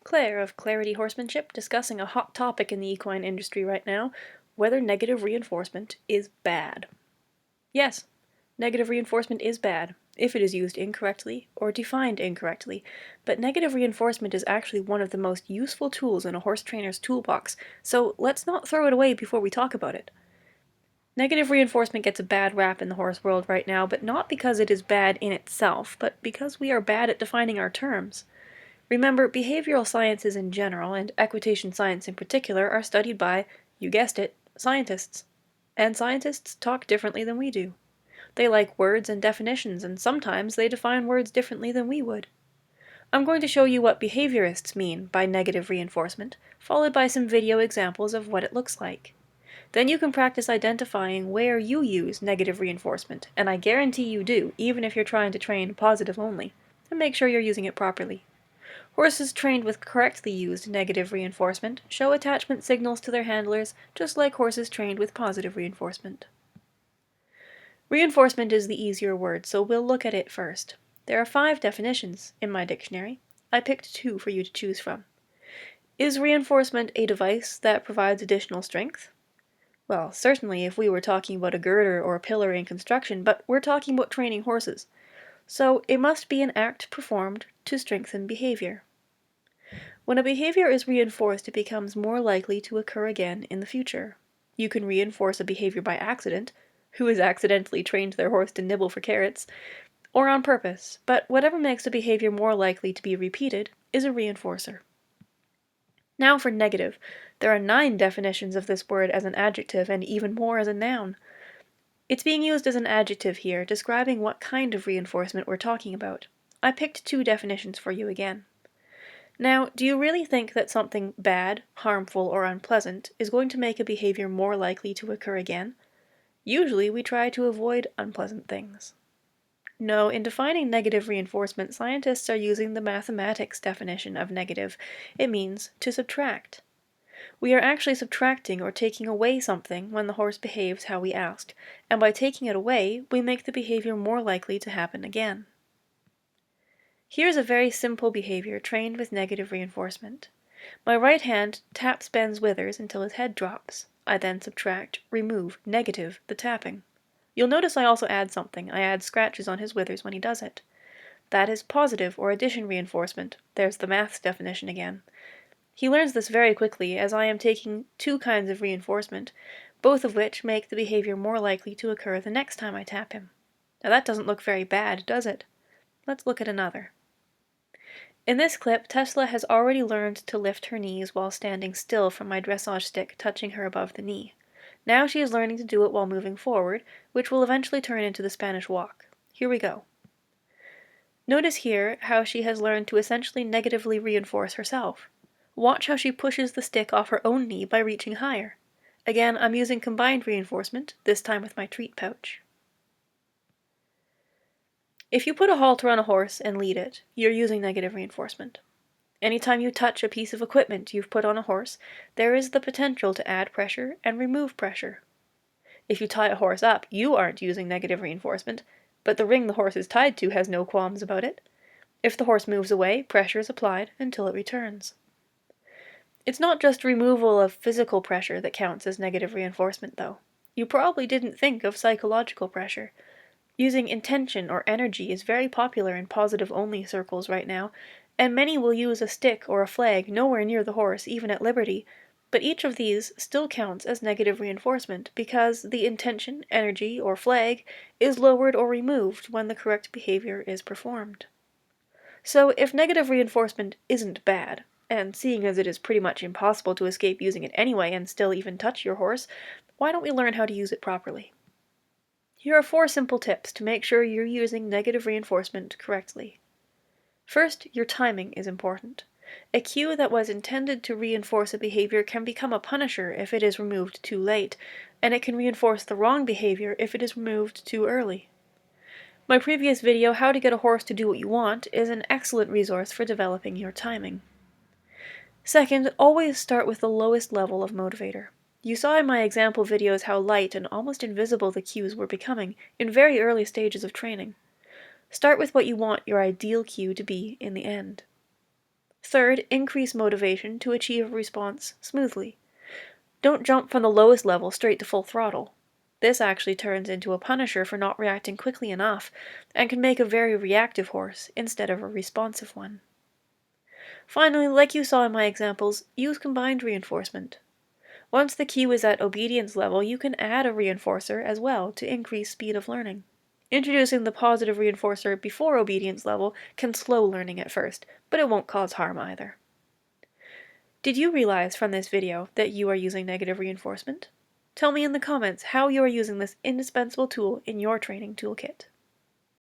Claire of Clarity Horsemanship discussing a hot topic in the equine industry right now, whether negative reinforcement is bad. Yes, negative reinforcement is bad, if it is used incorrectly or defined incorrectly, but negative reinforcement is actually one of the most useful tools in a horse trainer's toolbox, so let's not throw it away before we talk about it. Negative reinforcement gets a bad rap in the horse world right now, but not because it is bad in itself, but because we are bad at defining our terms. Remember, behavioral sciences in general, and equitation science in particular, are studied by, you guessed it, scientists. And scientists talk differently than we do. They like words and definitions, and sometimes they define words differently than we would. I'm going to show you what behaviorists mean by negative reinforcement, followed by some video examples of what it looks like. Then you can practice identifying where you use negative reinforcement, and I guarantee you do, even if you're trying to train positive only, and make sure you're using it properly. Horses trained with correctly used negative reinforcement show attachment signals to their handlers just like horses trained with positive reinforcement. Reinforcement is the easier word, so we'll look at it first. There are 5 definitions in my dictionary. I picked 2 for you to choose from. Is reinforcement a device that provides additional strength? Well, certainly if we were talking about a girder or a pillar in construction, but we're talking about training horses. So it must be an act performed to strengthen behavior. When a behavior is reinforced, it becomes more likely to occur again in the future. You can reinforce a behavior by accident, who has accidentally trained their horse to nibble for carrots, or on purpose, but whatever makes a behavior more likely to be repeated is a reinforcer. Now for negative. There are 9 definitions of this word as an adjective and even more as a noun. It's being used as an adjective here, describing what kind of reinforcement we're talking about. I picked 2 definitions for you again. Now, do you really think that something bad, harmful, or unpleasant is going to make a behavior more likely to occur again? Usually we try to avoid unpleasant things. No, in defining negative reinforcement, scientists are using the mathematics definition of negative. It means to subtract. We are actually subtracting or taking away something when the horse behaves how we asked, and by taking it away, we make the behavior more likely to happen again. Here's a very simple behavior trained with negative reinforcement. My right hand taps Ben's withers until his head drops. I then subtract, remove, negative, the tapping. You'll notice I also add something. I add scratches on his withers when he does it. That is positive or addition reinforcement. There's the maths definition again. He learns this very quickly, as I am taking 2 kinds of reinforcement, both of which make the behavior more likely to occur the next time I tap him. Now that doesn't look very bad, does it? Let's look at another. In this clip, Tesla has already learned to lift her knees while standing still from my dressage stick touching her above the knee. Now she is learning to do it while moving forward, which will eventually turn into the Spanish walk. Here we go. Notice here how she has learned to essentially negatively reinforce herself. Watch how she pushes the stick off her own knee by reaching higher. Again, I'm using combined reinforcement, this time with my treat pouch. If you put a halter on a horse and lead it, you're using negative reinforcement. Anytime you touch a piece of equipment you've put on a horse, there is the potential to add pressure and remove pressure. If you tie a horse up, you aren't using negative reinforcement, but the ring the horse is tied to has no qualms about it. If the horse moves away, pressure is applied until it returns. It's not just removal of physical pressure that counts as negative reinforcement, though. You probably didn't think of psychological pressure. Using intention or energy is very popular in positive-only circles right now, and many will use a stick or a flag nowhere near the horse, even at liberty, but each of these still counts as negative reinforcement because the intention, energy, or flag is lowered or removed when the correct behavior is performed. So if negative reinforcement isn't bad, and seeing as it is pretty much impossible to escape using it anyway and still even touch your horse, why don't we learn how to use it properly? Here are 4 simple tips to make sure you're using negative reinforcement correctly. First, your timing is important. A cue that was intended to reinforce a behavior can become a punisher if it is removed too late, and it can reinforce the wrong behavior if it is removed too early. My previous video, How to Get a Horse to Do What You Want, is an excellent resource for developing your timing. Second, always start with the lowest level of motivator. You saw in my example videos how light and almost invisible the cues were becoming in very early stages of training. Start with what you want your ideal cue to be in the end. Third, increase motivation to achieve a response smoothly. Don't jump from the lowest level straight to full throttle. This actually turns into a punisher for not reacting quickly enough, and can make a very reactive horse instead of a responsive one. Finally, like you saw in my examples, use combined reinforcement. Once the cue is at obedience level, you can add a reinforcer as well to increase speed of learning. Introducing the positive reinforcer before obedience level can slow learning at first, but it won't cause harm either. Did you realize from this video that you are using negative reinforcement? Tell me in the comments how you are using this indispensable tool in your training toolkit.